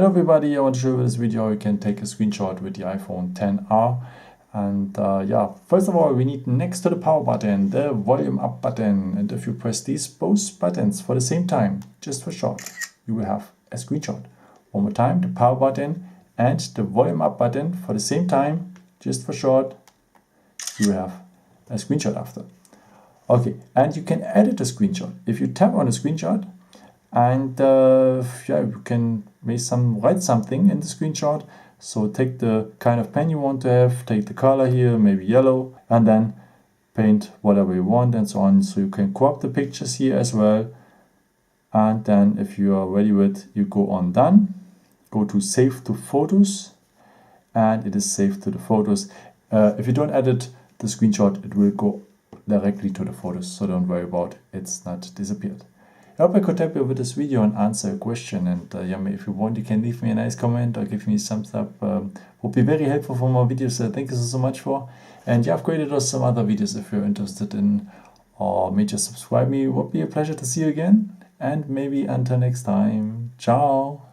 Hello everybody, I want to show you in this video how you can take a screenshot with the iPhone XR. And first of all, we need next to the power button, the volume up button. And if you press these both buttons for the same time, just for short, you will have a screenshot. One more time, the power button and the volume up button for the same time, just for short, you will have a screenshot after. Okay, and you can edit the screenshot. If you tap on the screenshot, and you can write something in the screenshot. So take the kind of pen you want to have, take the color here, maybe yellow, and then paint whatever you want and so on. So you can crop the pictures here as well. And then if you are ready with, you go on done, go to save to photos, and it is saved to the photos. If you don't edit the screenshot, it will go directly to the photos. So don't worry about it, it's not disappeared. I hope I could help you with this video and answer a question. And if you want, you can leave me a nice comment or give me a thumbs up. Would be very helpful for more videos. Thank you so much for. And I've created also some other videos if you're interested in, or may just subscribe me. It would be a pleasure to see you again. And maybe until next time. Ciao.